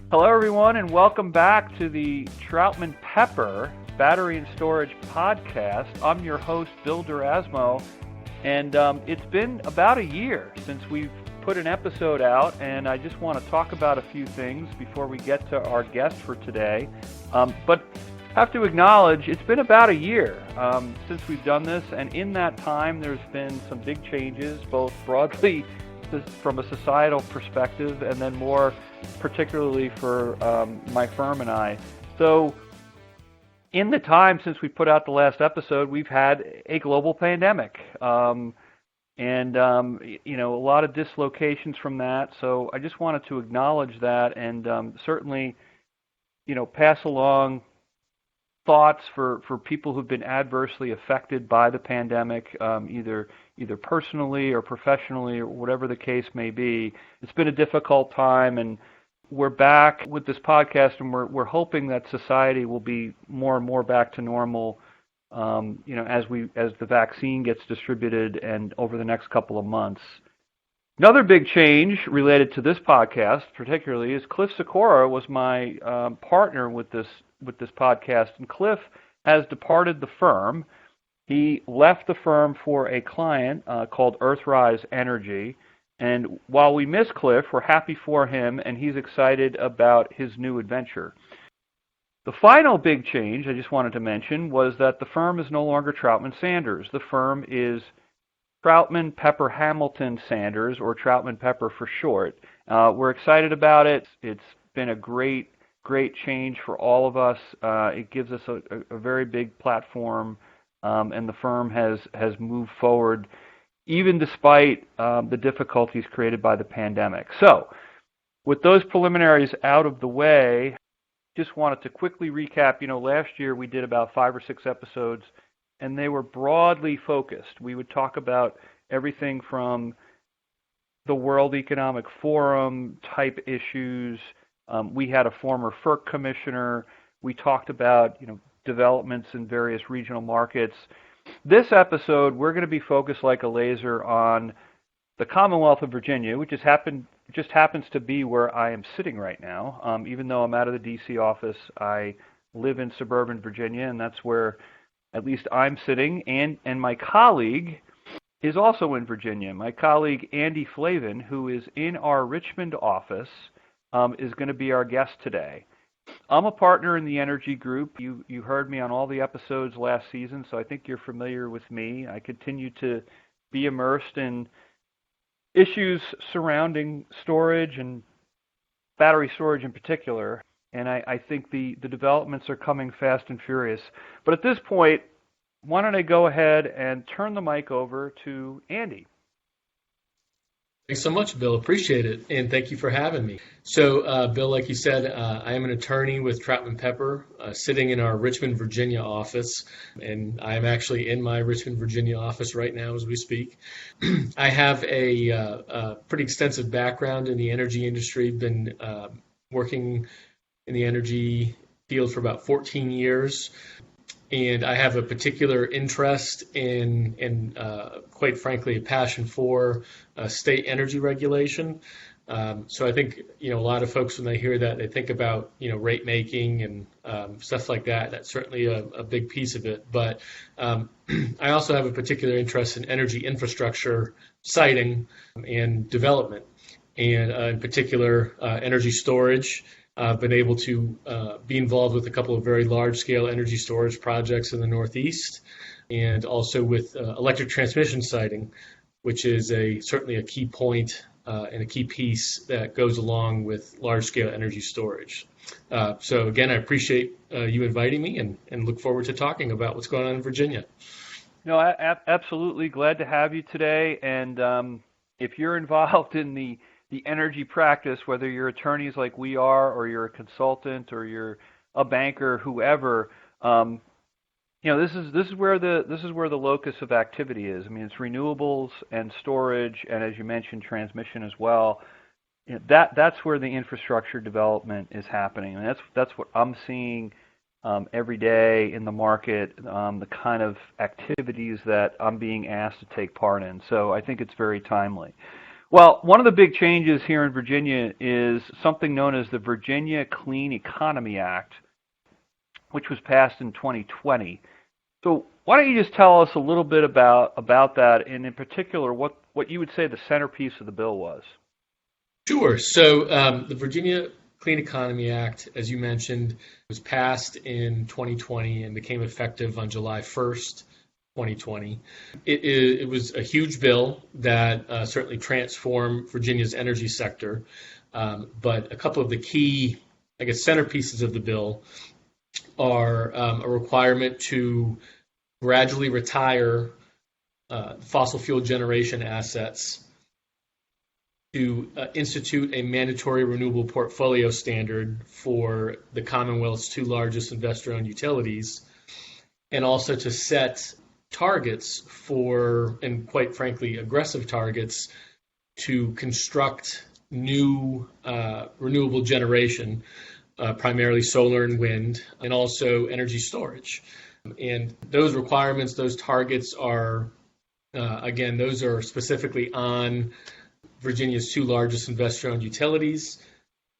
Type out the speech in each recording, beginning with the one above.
Hello, everyone, and welcome back to the Troutman Pepper Battery and Storage Podcast. I'm your host, Bill Derasmo, and it's been about a year since we've put an episode out, and I just want to talk about a few things before we get to our guest for today. But have to acknowledge it's been about a year since we've done this, and in that time there's been some big changes, both broadly from a societal perspective and then more particularly for my firm and I. So in the time since we put out the last episode, we've had a global pandemic and a lot of dislocations from that. So I just wanted to acknowledge that and certainly pass along thoughts for people who've been adversely affected by the pandemic, either personally or professionally or whatever the case may be. It's been a difficult time, and we're back with this podcast, and we're hoping that society will be more and more back to normal, as the vaccine gets distributed and over the next couple of months. Another big change related to this podcast, particularly, is Cliff Sikora was my partner with this podcast, and Cliff has departed the firm. He left the firm for a client called Earthrise Energy, and while we miss Cliff, we're happy for him, and he's excited about his new adventure. The final big change I just wanted to mention was that the firm is no longer Troutman Sanders. The firm is Troutman Pepper Hamilton Sanders, or Troutman Pepper for short. We're excited about it. It's been a great change for all of us. It gives us a very big platform, and the firm has moved forward even despite the difficulties created by the pandemic. So with those preliminaries out of the way, just wanted to quickly recap. Last year we did about 5 or 6 episodes, and they were broadly focused. We would talk about everything from the World Economic Forum type issues. We had a former FERC commissioner. We talked about developments in various regional markets. This episode, we're going to be focused like a laser on the Commonwealth of Virginia, which just happens to be where I am sitting right now. Even though I'm out of the D.C. office, I live in suburban Virginia, and that's where at least I'm sitting. And my colleague is also in Virginia. My colleague, Andy Flavin, who is in our Richmond office, is going to be our guest today. I'm a partner in the energy group. You heard me on all the episodes last season, so I think you're familiar with me. I continue to be immersed in issues surrounding storage and battery storage in particular, and I think the developments are coming fast and furious. But at this point, why don't I go ahead and turn the mic over to Andy. Thanks so much, Bill. Appreciate it, and thank you for having me. So, Bill, like you said, I am an attorney with Troutman Pepper, sitting in our Richmond, Virginia office, and I am actually in my Richmond, Virginia office right now as we speak. I have a pretty extensive background in the energy industry, been working in the energy field for about 14 years. And I have a particular interest in quite frankly, a passion for state energy regulation. So I think, a lot of folks, when they hear that, they think about, rate making and stuff like that. That's certainly a big piece of it. But I also have a particular interest in energy infrastructure siting and development, and in particular, energy storage. I've been able to be involved with a couple of very large-scale energy storage projects in the Northeast, and also with electric transmission siting, which is certainly a key point and a key piece that goes along with large-scale energy storage. So again, I appreciate you inviting me, and look forward to talking about what's going on in Virginia. No, absolutely glad to have you today. And if you're involved in the energy practice, whether you're attorneys like we are, or you're a consultant, or you're a banker, whoever, this is where the locus of activity is. I mean, it's renewables and storage, and as you mentioned, transmission as well. That's where the infrastructure development is happening, and that's what I'm seeing every day in the market. The kind of activities that I'm being asked to take part in. So I think it's very timely. Well, one of the big changes here in Virginia is something known as the Virginia Clean Economy Act, which was passed in 2020. So why don't you just tell us a little bit about that, and in particular, what you would say the centerpiece of the bill was? Sure. So the Virginia Clean Economy Act, as you mentioned, was passed in 2020 and became effective on July 1st, 2020. It was a huge bill that certainly transformed Virginia's energy sector, but a couple of the key, I guess, centerpieces of the bill are a requirement to gradually retire fossil fuel generation assets, to institute a mandatory renewable portfolio standard for the Commonwealth's two largest investor-owned utilities, and also to set targets for, and quite frankly, aggressive targets to construct new renewable generation, primarily solar and wind, and also energy storage. And those requirements, those targets are, again, those are specifically on Virginia's two largest investor-owned utilities,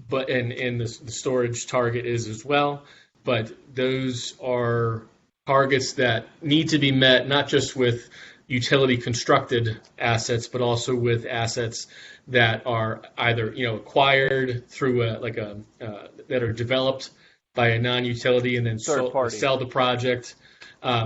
and the storage target is as well. But those are targets that need to be met not just with utility constructed assets, but also with assets that are either acquired through that are developed by a non-utility and then sell the project,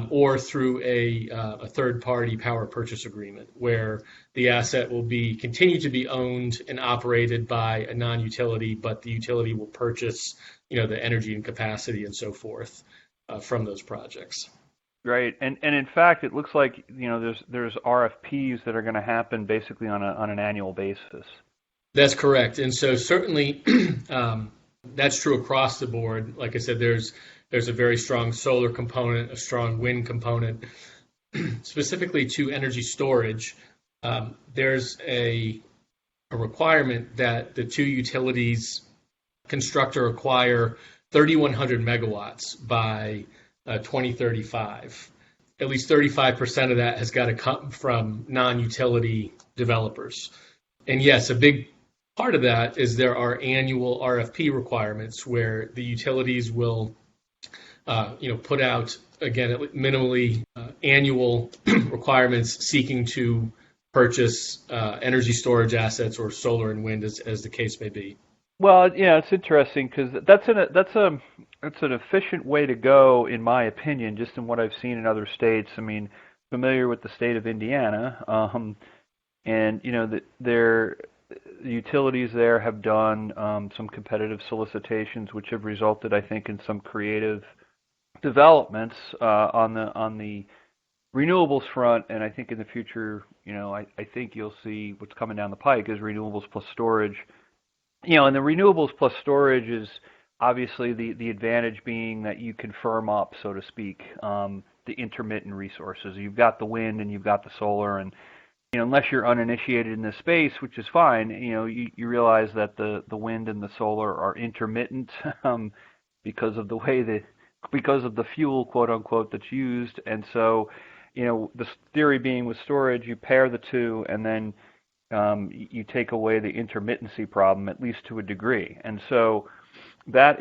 or through a third-party power purchase agreement where the asset will continue to be owned and operated by a non-utility, but the utility will purchase the energy and capacity and so forth from those projects. Right, and in fact, it looks like there's RFPs that are going to happen basically on an annual basis. That's correct, and so certainly that's true across the board. Like I said, there's a very strong solar component, a strong wind component. Specifically to energy storage, there's a requirement that the two utilities construct or acquire 3,100 megawatts by 2035. At least 35% of that has got to come from non-utility developers. And yes, a big part of that is there are annual RFP requirements where the utilities will put out, again, minimally annual requirements seeking to purchase energy storage assets or solar and wind, as the case may be. Well, yeah, it's interesting because that's an efficient way to go, in my opinion, just in what I've seen in other states. I mean, familiar with the state of Indiana, and the utilities there have done some competitive solicitations, which have resulted, I think, in some creative developments on the renewables front. And I think in the future, I think you'll see what's coming down the pike is renewables plus storage. And the renewables plus storage is obviously the advantage being that you can firm up, so to speak, the intermittent resources. You've got the wind and you've got the solar, and unless you're uninitiated in this space, which is fine, you realize that the wind and the solar are intermittent because of the fuel, quote unquote, that's used. And so, the theory being with storage, you pair the two, and then you take away the intermittency problem, at least to a degree. And so that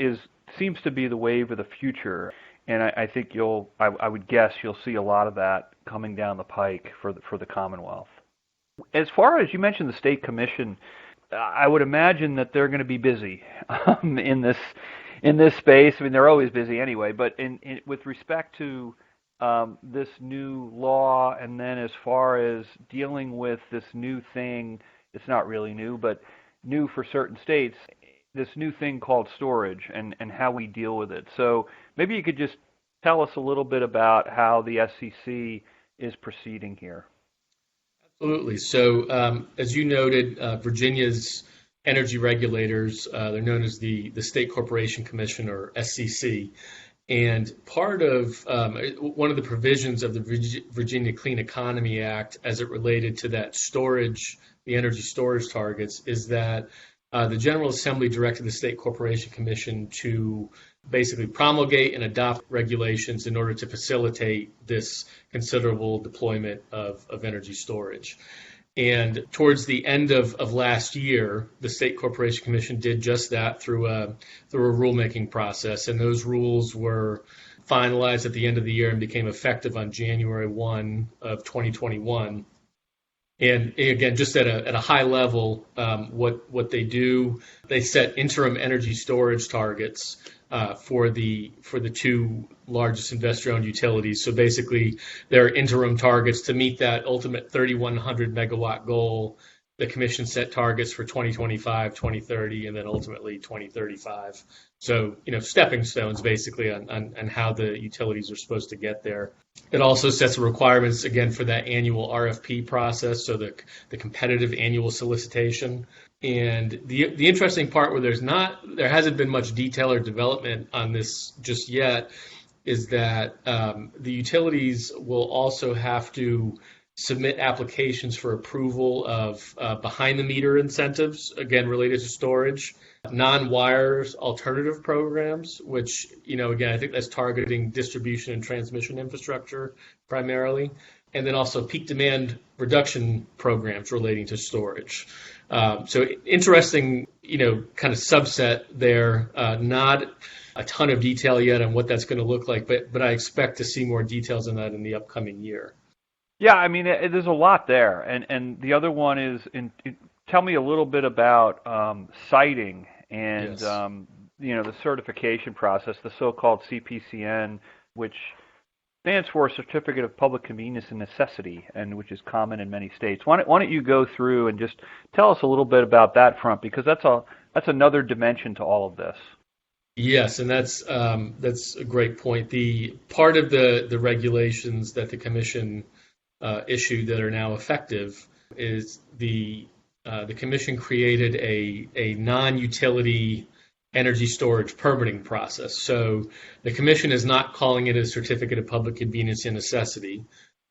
seems to be the wave of the future. And I think I would guess you'll see a lot of that coming down the pike for the Commonwealth. As far as you mentioned the state commission, I would imagine that they're going to be busy in this space. I mean, they're always busy anyway. But with respect to this new law, and then as far as dealing with this new thing, it's not really new, but new for certain states, this new thing called storage and how we deal with it. So maybe you could just tell us a little bit about how the SCC is proceeding here. Absolutely. So as you noted, Virginia's energy regulators, they're known as the State Corporation Commission, or SCC. And part of one of the provisions of the Virginia Clean Economy Act as it related to that storage, the energy storage targets, is that the General Assembly directed the State Corporation Commission to basically promulgate and adopt regulations in order to facilitate this considerable deployment of energy storage. And towards the end of last year, the State Corporation Commission did just that through a rulemaking process, and those rules were finalized at the end of the year and became effective on January 1 of 2021. And again, just at a high level, what they do, they set interim energy storage targets for the two largest investor-owned utilities. So basically, there are interim targets to meet that ultimate 3,100 megawatt goal. The commission set targets for 2025, 2030, and then ultimately 2035. So, stepping stones basically on how the utilities are supposed to get there. It also sets requirements, again, for that annual RFP process, so the competitive annual solicitation. And the interesting part where there hasn't been much detail or development on this just yet is that the utilities will also have to submit applications for approval of behind-the-meter incentives, again, related to storage, non-wires alternative programs, which, again, I think that's targeting distribution and transmission infrastructure primarily, and then also peak demand reduction programs relating to storage. So interesting, kind of subset there, not a ton of detail yet on what that's going to look like, but I expect to see more details on that in the upcoming year. Yeah, I mean, there's a lot there, and the other one is, tell me a little bit about siting and Yes. the certification process, the so-called CPCN, which stands for Certificate of Public Convenience and Necessity, and which is common in many states. Why don't you go through and just tell us a little bit about that front, because that's another dimension to all of this. Yes, and that's a great point. The part of the regulations that the commission issued that are now effective is the commission created a non-utility energy storage permitting process. So the commission is not calling it a certificate of public convenience and necessity.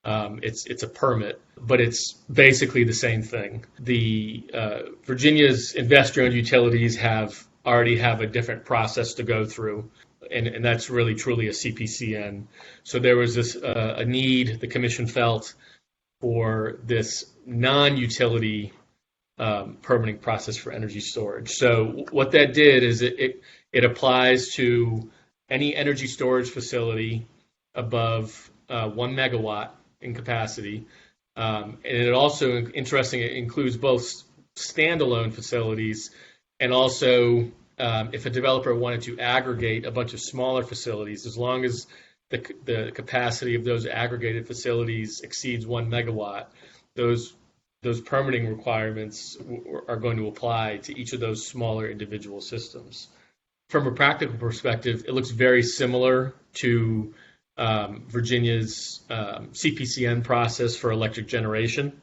It's a permit, but it's basically the same thing. The Virginia's investor-owned utilities already have a different process to go through, and that's really truly a CPCN. So there was this a need the commission felt for this non-utility permitting process for energy storage. So what that did is it applies to any energy storage facility above 1 megawatt in capacity, and it also, interesting, it includes both standalone facilities and also if a developer wanted to aggregate a bunch of smaller facilities, as long as the capacity of those aggregated facilities exceeds 1 megawatt, those permitting requirements are going to apply to each of those smaller individual systems. From a practical perspective, it looks very similar to Virginia's CPCN process for electric generation.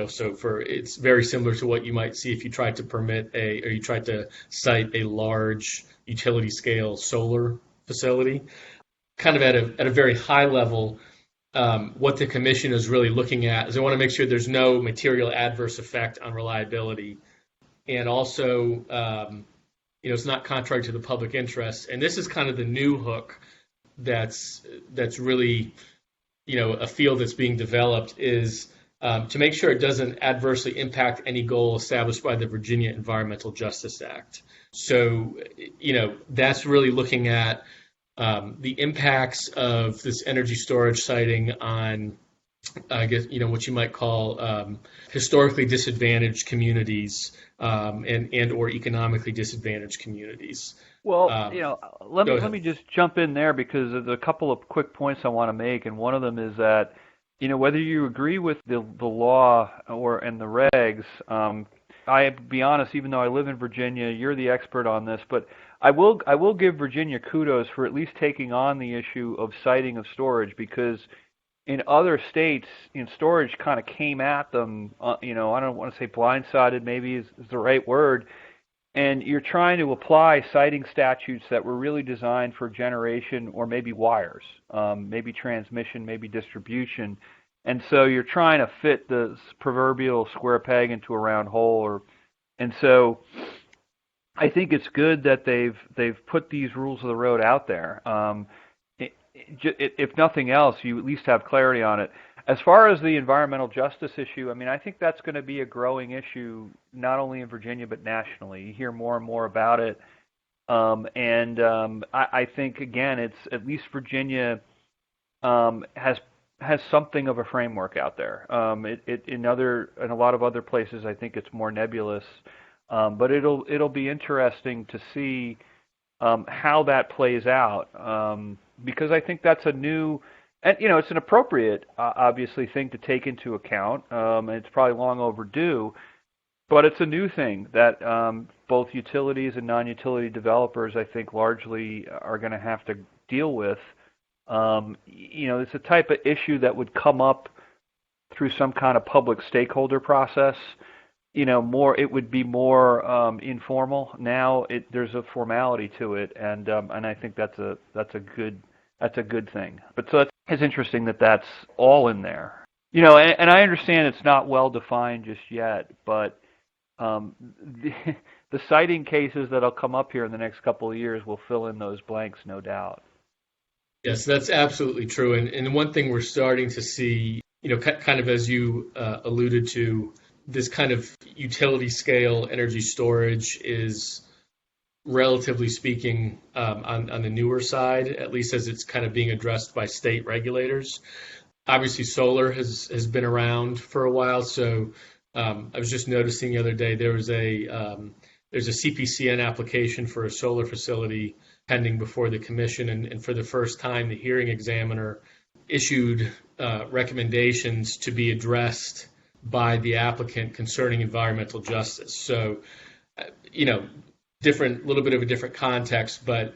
So it's very similar to what you might see if you tried to or you tried to site a large utility scale solar facility. Kind of at a very high level, what the commission is really looking at is they want to make sure there's no material adverse effect on reliability, and also it's not contrary to the public interest. And this is kind of the new hook that's really a field that's being developed, is to make sure it doesn't adversely impact any goal established by the Virginia Environmental Justice Act. So that's really looking at the impacts of this energy storage siting on, I guess, what you might call historically disadvantaged communities and or economically disadvantaged communities. Well, let me just jump in there, because there's a couple of quick points I want to make, and one of them is that, whether you agree with the law and the regs, I be honest, even though I live in Virginia, you're the expert on this, but I will give Virginia kudos for at least taking on the issue of siting of storage, because in other states, storage kind of came at them, I don't want to say blindsided, maybe is the right word, and you're trying to apply siting statutes that were really designed for generation or maybe wires, maybe transmission, maybe distribution. And so you're trying to fit the proverbial square peg into a round hole, and so I think it's good that they've put these rules of the road out there. If nothing else, you at least have clarity on it. As far as the environmental justice issue, I mean, I think that's going to be a growing issue not only in Virginia but nationally. You hear more and more about it, I think again, it's at least Virginia has something of a framework out there. In a lot of other places, I think it's more nebulous, but it'll be interesting to see how that plays out, because I think that's a new, and it's an appropriate, obviously, thing to take into account. And it's probably long overdue, but it's a new thing that both utilities and non-utility developers, I think, largely are going to have to deal with. It's a type of issue that would come up through some kind of public stakeholder process. It would be more informal. Now there's a formality to it, and I think that's a good thing. But so it's interesting that that's all in there. And I understand it's not well defined just yet, but the siting cases that'll come up here in the next couple of years will fill in those blanks, no doubt. Yes, that's absolutely true. And one thing we're starting to see, kind of as you alluded to, this kind of utility scale energy storage is, relatively speaking, on the newer side, at least as it's kind of being addressed by state regulators. Obviously, solar has been around for a while. So I was just noticing the other day there's a CPCN application for a solar facility pending before the commission, and for the first time, the hearing examiner issued recommendations to be addressed by the applicant concerning environmental justice. So, little bit of a different context, but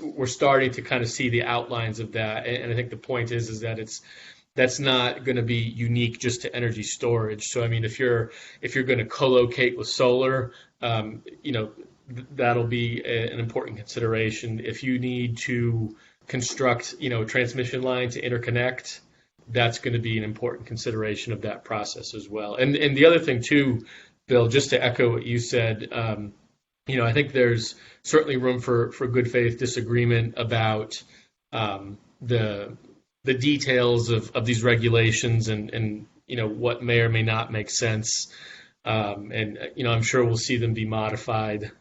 we're starting to kind of see the outlines of that. And I think the point is that that's not going to be unique just to energy storage. So, I mean, if you're going to co-locate with solar, that'll be an important consideration. If you need to construct, a transmission line to interconnect, that's going to be an important consideration of that process as well. And the other thing too, Bill, just to echo what you said, I think there's certainly room for good faith disagreement about the details of these regulations and what may or may not make sense. I'm sure we'll see them be modified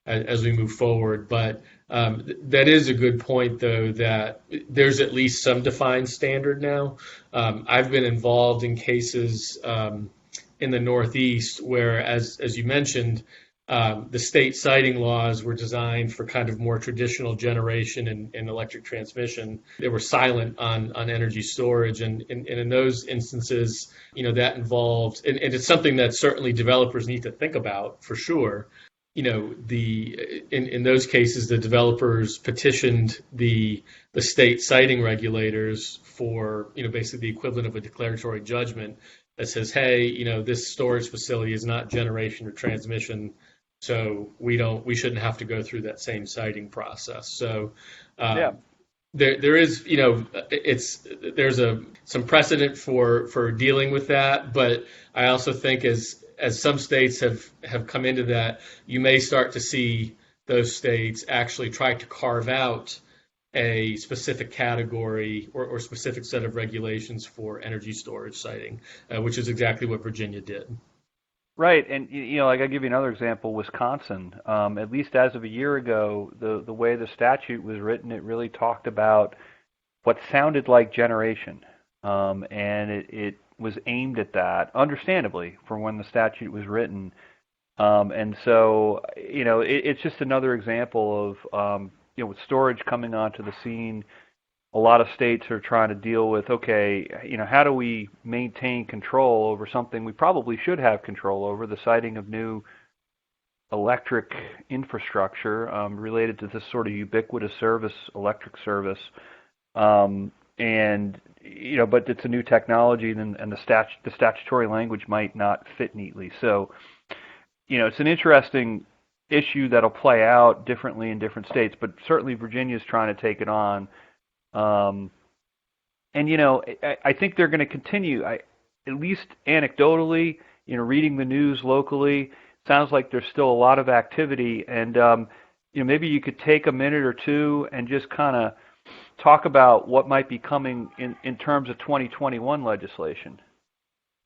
as we move forward. But that is a good point, though, that there's at least some defined standard now. I've been involved in cases in the Northeast where, as you mentioned, the state siting laws were designed for kind of more traditional generation and electric transmission. They were silent on energy storage. And in those instances, that involved, and it's something that certainly developers need to think about for sure. In those cases, the developers petitioned the state siting regulators for, basically the equivalent of a declaratory judgment that says, hey, this storage facility is not generation or transmission, so we shouldn't have to go through that same siting process. So there is, there's some precedent for dealing with that, but I also think as some states have come into that, you may start to see those states actually try to carve out a specific category or specific set of regulations for energy storage siting, which is exactly what Virginia did. Right, and like I'll give you another example, Wisconsin. At least as of a year ago, the way the statute was written, it really talked about what sounded like generation, and it was aimed at that, understandably, for when the statute was written. And so, it's just another example of, with storage coming onto the scene, a lot of states are trying to deal with, okay, how do we maintain control over something we probably should have control over, the siting of new electric infrastructure related to this sort of ubiquitous service, electric service. But it's a new technology, and the statutory language might not fit neatly. So, it's an interesting issue that'll play out differently in different states, but certainly Virginia's trying to take it on. I think they're going to continue, at least anecdotally, reading the news locally, sounds like there's still a lot of activity, and maybe you could take a minute or two and just kind of talk about what might be coming in terms of 2021 legislation.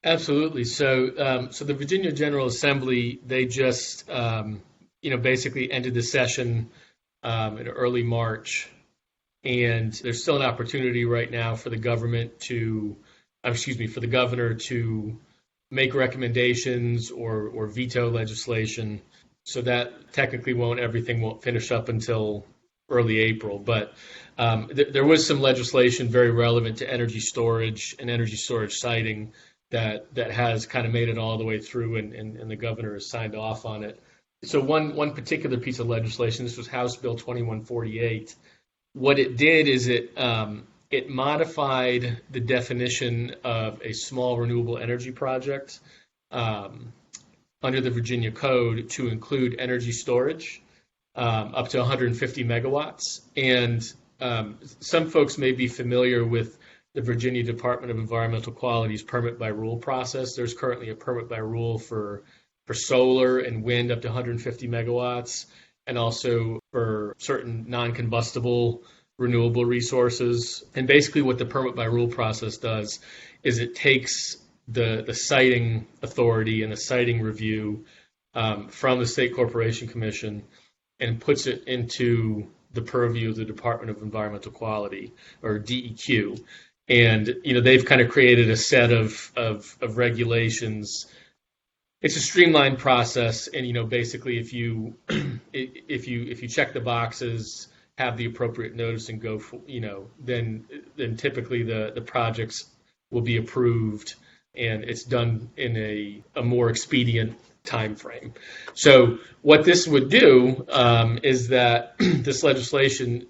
Absolutely. So the Virginia General Assembly, they just, basically ended the session in early March, and there's still an opportunity right now for the for the governor to make recommendations or veto legislation. So that technically everything won't finish up until early April. But there was some legislation very relevant to energy storage and energy storage siting that has kind of made it all the way through, and the governor has signed off on it. So one particular piece of legislation, this was House Bill 2148. What it did is it modified the definition of a small renewable energy project under the Virginia Code to include energy storage up to 150 megawatts. And some folks may be familiar with the Virginia Department of Environmental Quality's permit by rule process. There's currently a permit by rule for solar and wind up to 150 megawatts, and also for certain non-combustible renewable resources. And basically what the permit by rule process does is it takes the siting authority and the siting review from the State Corporation Commission and puts it into the purview of the Department of Environmental Quality, or DEQ. And they've kind of created a set of regulations. It's a streamlined process, and basically if you check the boxes, have the appropriate notice, and go for, then typically the projects will be approved, and it's done in a more expedient time frame. So what this would do is that this legislation,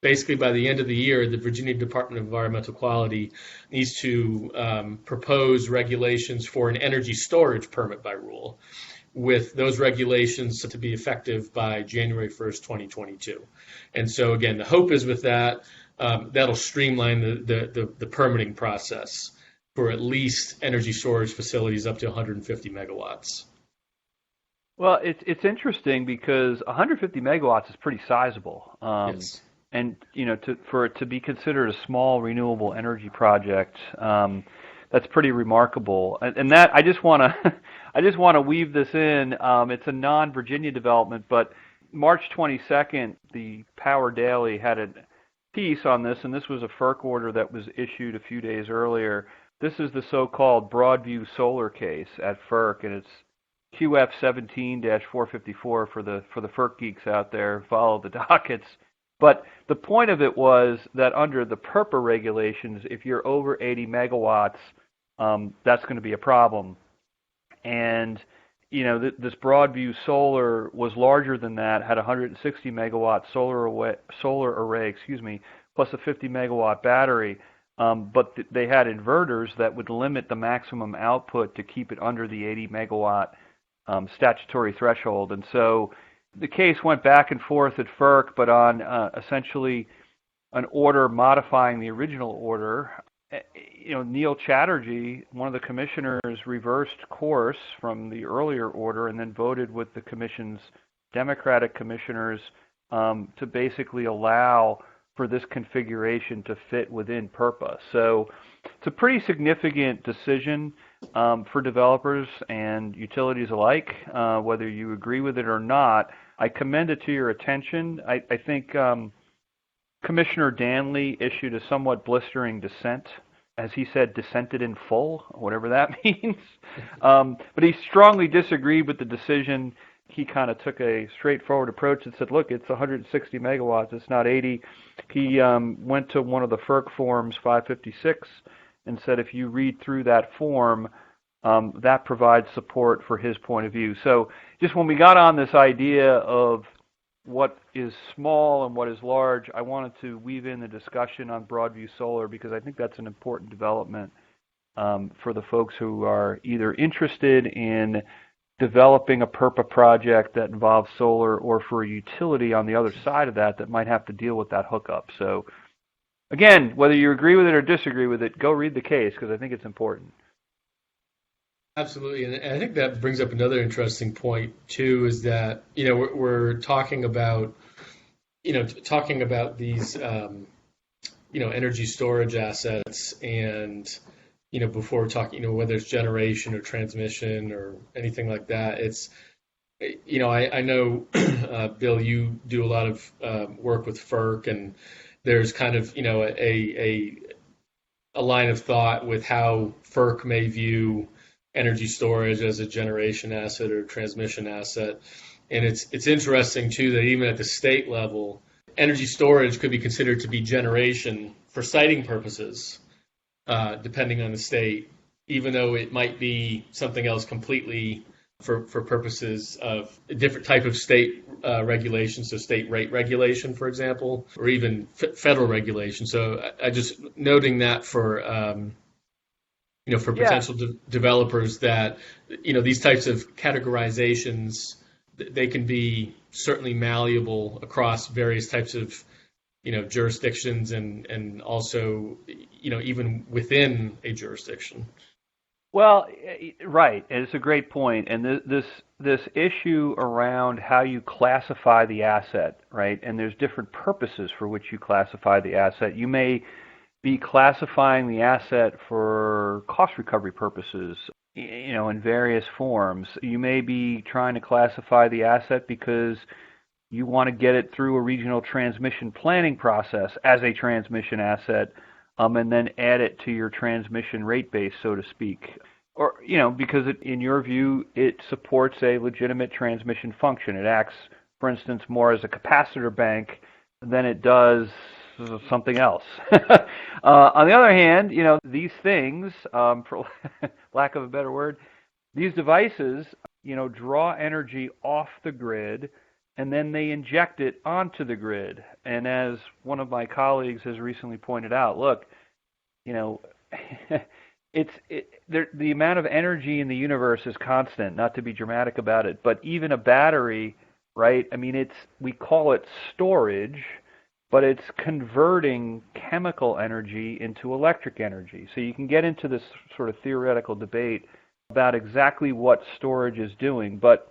basically by the end of the year, the Virginia Department of Environmental Quality needs to propose regulations for an energy storage permit by rule, with those regulations to be effective by January 1st, 2022. And so again, the hope is with that, that'll streamline the permitting process for at least energy storage facilities up to 150 megawatts. Well, it's interesting because 150 megawatts is pretty sizable. Yes. And for it to be considered a small renewable energy project, that's pretty remarkable. And that I just want to weave this in. It's a non-Virginia development, but March 22nd, the Power Daily had a piece on this, and this was a FERC order that was issued a few days earlier. This is the so-called Broadview solar case at FERC, and it's QF 17-454 for the FERC geeks out there. Follow the dockets. But the point of it was that under the PURPA regulations, if you're over 80 megawatts, that's going to be a problem. And this Broadview solar was larger than that, had 160 megawatt solar array, plus a 50 megawatt battery. But they had inverters that would limit the maximum output to keep it under the 80 megawatt statutory threshold. And so the case went back and forth at FERC, but on essentially an order modifying the original order. Neil Chatterjee, one of the commissioners, reversed course from the earlier order and then voted with the commission's Democratic commissioners to basically allow for this configuration to fit within PURPA. So it's a pretty significant decision for developers and utilities alike, whether you agree with it or not. I commend it to your attention. I think Commissioner Danley issued a somewhat blistering dissent. As he said, dissented in full, whatever that means. But he strongly disagreed with the decision. He kind of took a straightforward approach and said, look, it's 160 megawatts, it's not 80. He went to one of the FERC forms, 556, and said if you read through that form, that provides support for his point of view. So just when we got on this idea of what is small and what is large, I wanted to weave in the discussion on Broadview Solar because I think that's an important development for the folks who are either interested in developing a PURPA project that involves solar, or for a utility on the other side of that might have to deal with that hookup. So again, whether you agree with it or disagree with it, go read the case because I think it's important. Absolutely, and I think that brings up another interesting point too. Is that we're talking about talking about these, energy storage assets and, before talking, whether it's generation or transmission or anything like that, I know, Bill, you do a lot of work with FERC, and there's kind of, a line of thought with how FERC may view energy storage as a generation asset or transmission asset. And it's interesting too that even at the state level, energy storage could be considered to be generation for siting purposes, depending on the state, even though it might be something else completely for purposes of a different type of state regulation, so state rate regulation, for example, or even federal regulation. So I just noting that for for potential developers that these types of categorizations, they can be certainly malleable across various types of jurisdictions and also even within a jurisdiction. Well, right, and it's a great point. And this issue around how you classify the asset, right? And there's different purposes for which you classify the asset. You may be classifying the asset for cost recovery purposes, in various forms. You may be trying to classify the asset because you want to get it through a regional transmission planning process as a transmission asset, and then add it to your transmission rate base, so to speak. Or, because in your view, it supports a legitimate transmission function. It acts, for instance, more as a capacitor bank than it does something else. On the other hand, these things, for lack of a better word, these devices, draw energy off the grid, and then they inject it onto the grid. And as one of my colleagues has recently pointed out, look, the amount of energy in the universe is constant, not to be dramatic about it, but even a battery, right? I mean, we call it storage, but it's converting chemical energy into electric energy. So you can get into this sort of theoretical debate about exactly what storage is doing, but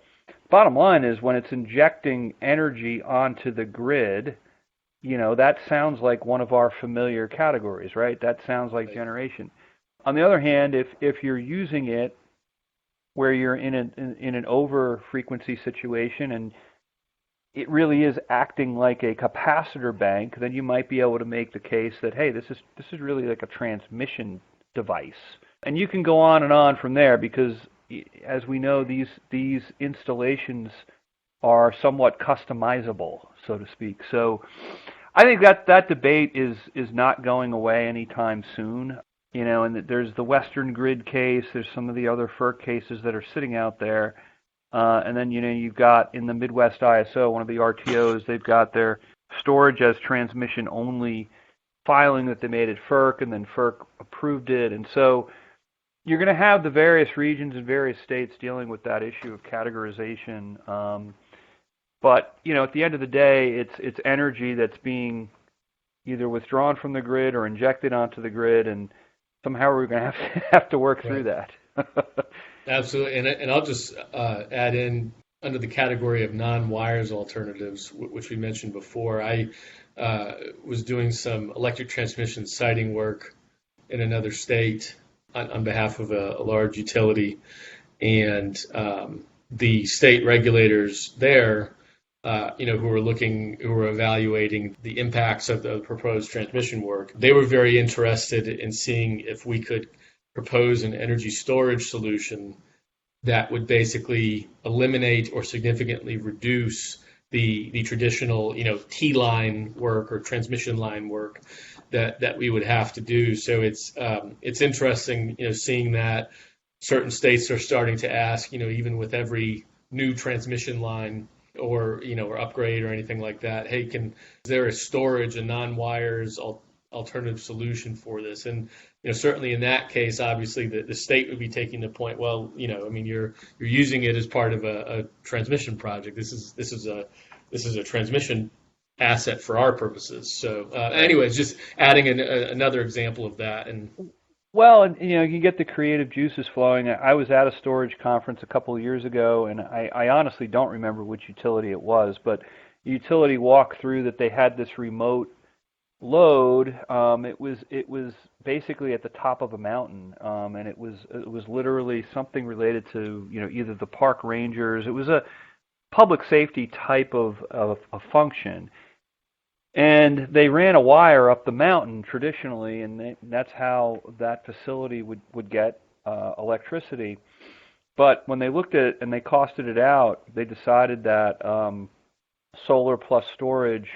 bottom line is when it's injecting energy onto the grid, that sounds like one of our familiar categories, right? That sounds like generation. On the other hand, if you're using it where you're in an over frequency situation and it really is acting like a capacitor bank, then you might be able to make the case that, hey, this is really like a transmission device. And you can go on and on from there because, as we know, these installations are somewhat customizable, so to speak. So I think that debate is not going away anytime soon. And there's the Western Grid case, there's some of the other FERC cases that are sitting out there. And then, you've got in the Midwest ISO, one of the RTOs, they've got their storage as transmission only filing that they made at FERC, and then FERC approved it. And so you're going to have the various regions and various states dealing with that issue of categorization. But, at the end of the day, it's energy that's being either withdrawn from the grid or injected onto the grid, and somehow we're going to have to work through that. Absolutely, and I'll just add in under the category of non-wires alternatives, which we mentioned before. I was doing some electric transmission siting work in another state on behalf of a large utility, and the state regulators there, who were evaluating the impacts of the proposed transmission work, they were very interested in seeing if we could propose an energy storage solution that would basically eliminate or significantly reduce the traditional, T-line work or transmission line work that we would have to do. So it's interesting, seeing that certain states are starting to ask, even with every new transmission line or upgrade or anything like that, hey, is there a storage, a non-wires alternative solution for this? And certainly in that case, obviously the state would be taking the point, well, you're using it as part of a transmission project. This is a transmission asset for our purposes. So anyways, just adding another example of that. And well, and you can get the creative juices flowing. I was at a storage conference a couple of years ago, and I honestly don't remember which utility it was, but utility walked through that they had this remote load. It was basically at the top of a mountain, and it was literally something related to either the park rangers. It was a public safety type of a function, and they ran a wire up the mountain traditionally, and that's how that facility would get electricity. But when they looked at it and they costed it out, they decided that solar plus storage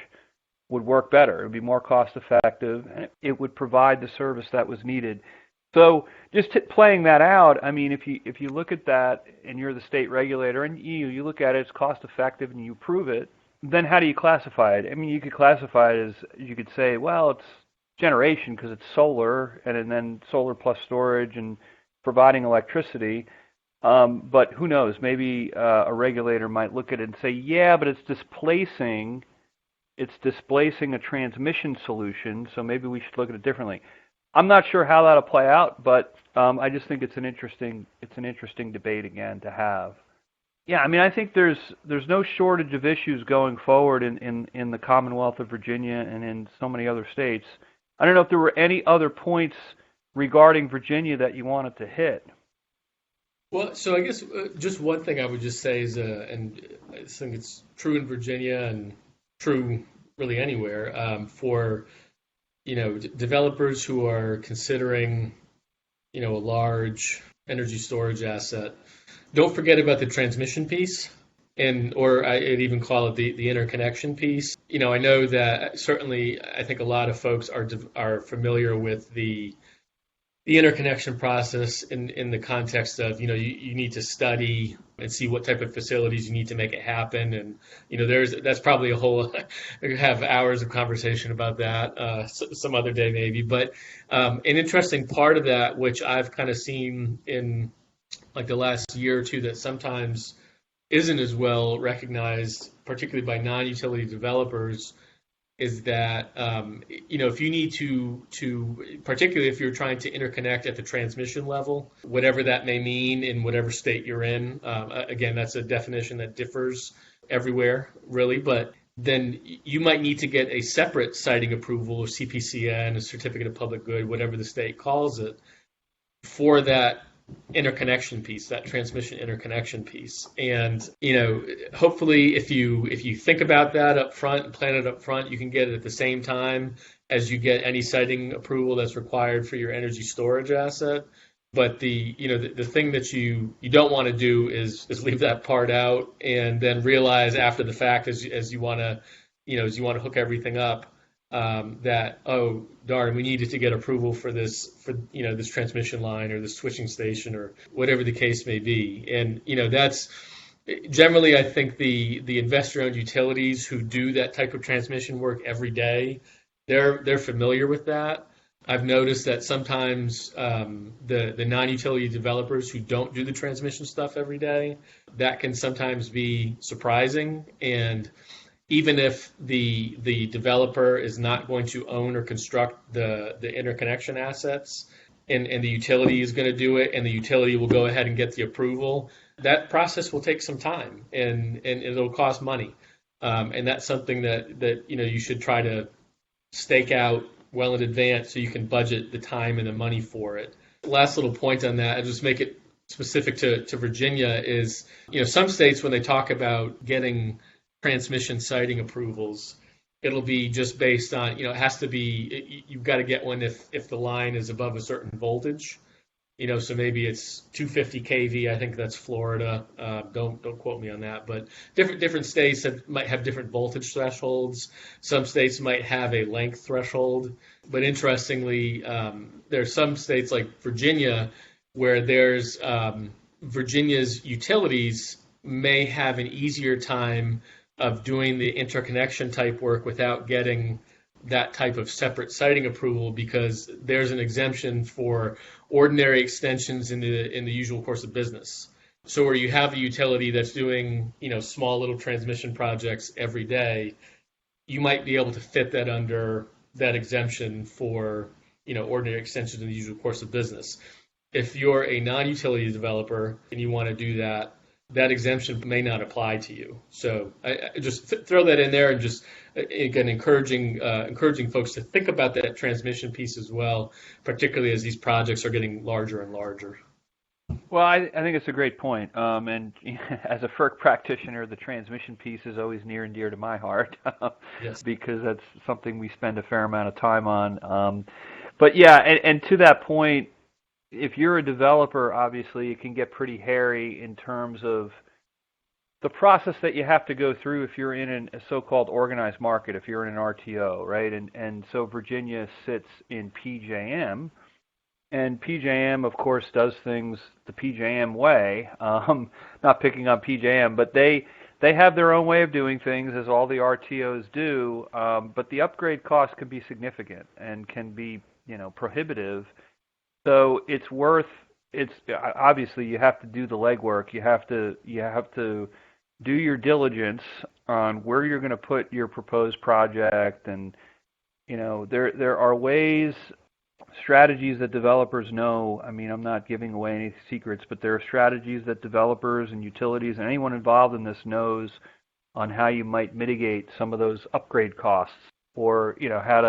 would work better. It would be more cost effective, and it would provide the service that was needed. So just playing that out, I mean, if you look at that and you're the state regulator and you look at it, it's cost effective and you prove it, then how do you classify it? I mean, you could classify it as, you could say, well, it's generation because it's solar, and then solar plus storage and providing electricity. But who knows? Maybe a regulator might look at it and say, yeah, but it's displacing a transmission solution, so maybe we should look at it differently. I'm not sure how that'll play out, but I just think it's an interesting debate again to have. Yeah, I mean, I think there's no shortage of issues going forward in the Commonwealth of Virginia and in so many other states. I don't know if there were any other points regarding Virginia that you wanted to hit. Well, so I guess just one thing I would just say is, and I think it's true in Virginia and true really anywhere, for developers who are considering a large energy storage asset, don't forget about the transmission piece, or I'd even call it the interconnection piece. I know that certainly I think a lot of folks are familiar with the interconnection process in the context of, you need to study and see what type of facilities you need to make it happen. And, that's probably a whole, have hours of conversation about that some other day maybe. But an interesting part of that, which I've kind of seen in like the last year or two, that sometimes isn't as well recognized, particularly by non-utility developers, is that if you need to particularly if you're trying to interconnect at the transmission level, whatever that may mean in whatever state you're in, again, that's a definition that differs everywhere, really, but then you might need to get a separate siting approval, or CPCN, a certificate of public good, whatever the state calls it, for that interconnection piece, that transmission interconnection piece. And hopefully if you think about that up front and plan it up front, you can get it at the same time as you get any siting approval that's required for your energy storage asset. But the thing that you don't want to do is leave that part out and then realize after the fact, as you want to hook everything up, that, oh darn, we needed to get approval for this transmission line or this switching station or whatever the case may be. And that's generally, I think, the investor-owned utilities who do that type of transmission work every day, they're familiar with that. I've noticed that sometimes the non-utility developers who don't do the transmission stuff every day, that can sometimes be surprising. And even if the developer is not going to own or construct the interconnection assets, and the utility is going to do it, and the utility will go ahead and get the approval, that process will take some time, and it'll cost money. And that's something that you should try to stake out well in advance so you can budget the time and the money for it. Last little point on that, I'll just make it specific to Virginia, is some states, when they talk about getting transmission siting approvals, it'll be just based on, it has to be, you've got to get one if the line is above a certain voltage. So maybe it's 250 kV. I think that's Florida. Don't quote me on that. But different states might have different voltage thresholds. Some states might have a length threshold. But interestingly, there are some states like Virginia where there's Virginia's utilities may have an easier time of doing the interconnection type work without getting that type of separate siting approval, because there's an exemption for ordinary extensions in the usual course of business. So where you have a utility that's doing small little transmission projects every day, you might be able to fit that under that exemption for ordinary extensions in the usual course of business. If you're a non-utility developer and you want to do that, that exemption may not apply to you. So I just throw that in there, and just again encouraging folks to think about that transmission piece as well, particularly as these projects are getting larger and larger. Well, I think it's a great point. And as a FERC practitioner, the transmission piece is always near and dear to my heart Yes. because that's something we spend a fair amount of time on. But yeah, and to that point, if you're a developer, obviously it can get pretty hairy in terms of the process that you have to go through if you're in a so-called organized market, if you're in an RTO, right? And so Virginia sits in PJM. And PJM, of course, does things the PJM way. Not picking on PJM, but they have their own way of doing things, as all the RTOs do. But the upgrade costs can be significant and can be, prohibitive. So it's obviously you have to do the legwork. You have to do your diligence on where you're going to put your proposed project, and there are ways. Strategies that developers know. I mean, I'm not giving away any secrets, but there are strategies that developers and utilities and anyone involved in this knows on how you might mitigate some of those upgrade costs, or how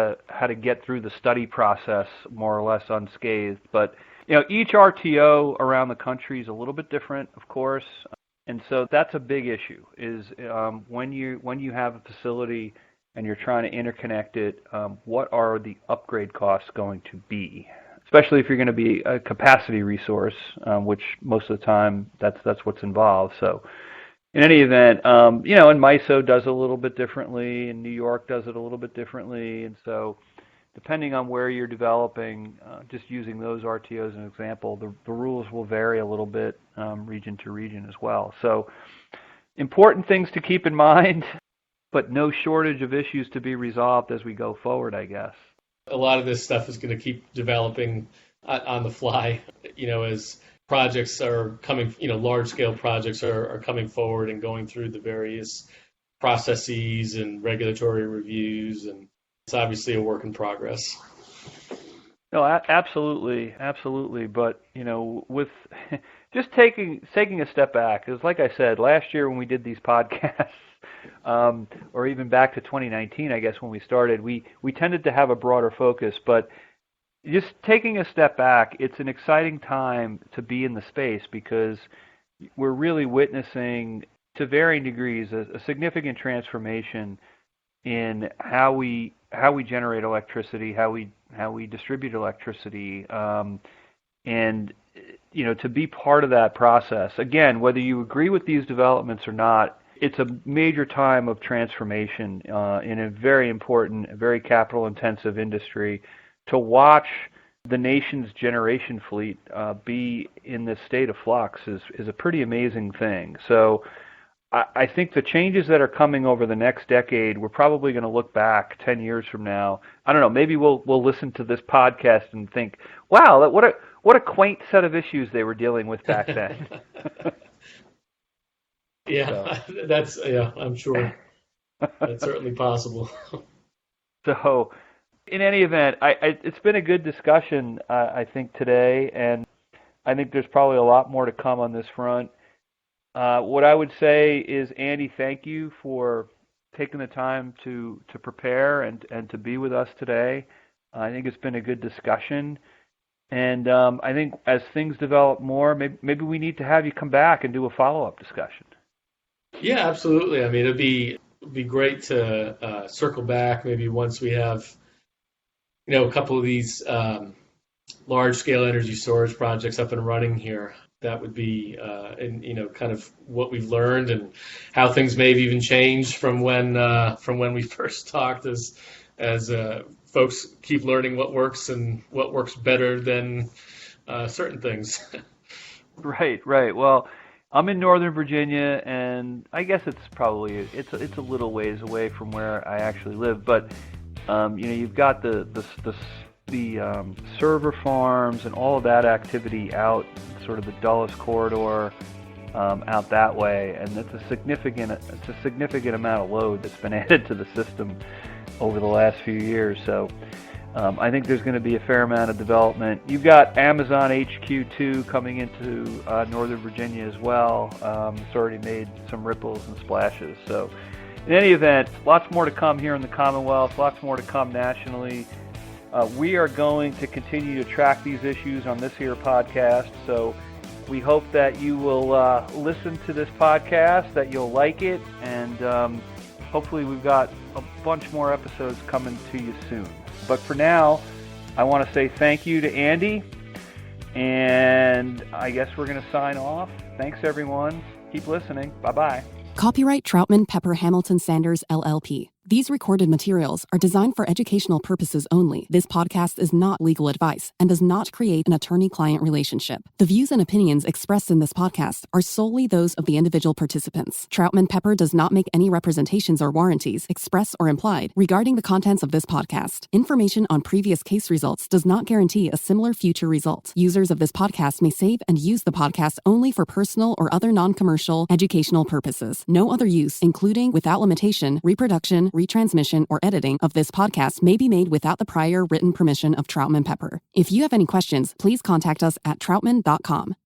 to get through the study process more or less unscathed. But each RTO around the country is a little bit different, of course, and so that's a big issue. Is when you have a facility and you're trying to interconnect it, what are the upgrade costs going to be? Especially if you're going to be a capacity resource, which most of the time that's what's involved. So in any event, and MISO does it a little bit differently, and New York does it a little bit differently, and so depending on where you're developing, just using those RTOs as an example, the rules will vary a little bit region to region as well. So important things to keep in mind, but no shortage of issues to be resolved as we go forward, I guess. A lot of this stuff is going to keep developing on the fly, as projects are coming, large-scale projects are coming forward and going through the various processes and regulatory reviews, and it's obviously a work in progress. No, absolutely. But, with just taking a step back, because like I said, last year when we did these podcasts, or even back to 2019, I guess, when we started, we tended to have a broader focus. But just taking a step back, it's an exciting time to be in the space because we're really witnessing, to varying degrees, a significant transformation in how we generate electricity, how we distribute electricity, and to be part of that process. Again, whether you agree with these developments or not, it's a major time of transformation in a very important, very capital-intensive industry. To watch the nation's generation fleet be in this state of flux is a pretty amazing thing. So I think the changes that are coming over the next decade, we're probably going to look back 10 years from now. I don't know, maybe we'll listen to this podcast and think, wow, what a quaint set of issues they were dealing with back then. Yeah, I'm sure that's certainly possible. So, in any event, it's been a good discussion, I think, today, and I think there's probably a lot more to come on this front. What I would say is, Andy, thank you for taking the time to prepare and to be with us today. I think it's been a good discussion. And I think as things develop more, maybe we need to have you come back and do a follow-up discussion. Yeah, absolutely. I mean, it'd be great to circle back maybe once we have, a couple of these large-scale energy storage projects up and running here. That would be, kind of what we've learned and how things may have even changed from when we first talked, as folks keep learning what works and what works better than certain things. Right. Well, I'm in Northern Virginia, and I guess it's probably it's a little ways away from where I actually live. But you've got the server farms and all of that activity out sort of the Dulles corridor out that way, and it's a significant amount of load that's been added to the system over the last few years. So I think there's going to be a fair amount of development. You've got Amazon HQ2 coming into Northern Virginia as well. It's already made some ripples and splashes. So in any event, lots more to come here in the Commonwealth, lots more to come nationally. We are going to continue to track these issues on this here podcast. So we hope that you will listen to this podcast, that you'll like it, and hopefully we've got a bunch more episodes coming to you soon. But for now, I want to say thank you to Andy, and I guess we're going to sign off. Thanks, everyone. Keep listening. Bye-bye. Copyright Troutman Pepper Hamilton Sanders, LLP. These recorded materials are designed for educational purposes only. This podcast is not legal advice and does not create an attorney-client relationship. The views and opinions expressed in this podcast are solely those of the individual participants. Troutman Pepper does not make any representations or warranties, express or implied, regarding the contents of this podcast. Information on previous case results does not guarantee a similar future result. Users of this podcast may save and use the podcast only for personal or other non-commercial educational purposes. No other use, including, without limitation, reproduction, retransmission, or editing of this podcast may be made without the prior written permission of Troutman Pepper. If you have any questions, please contact us at troutman.com.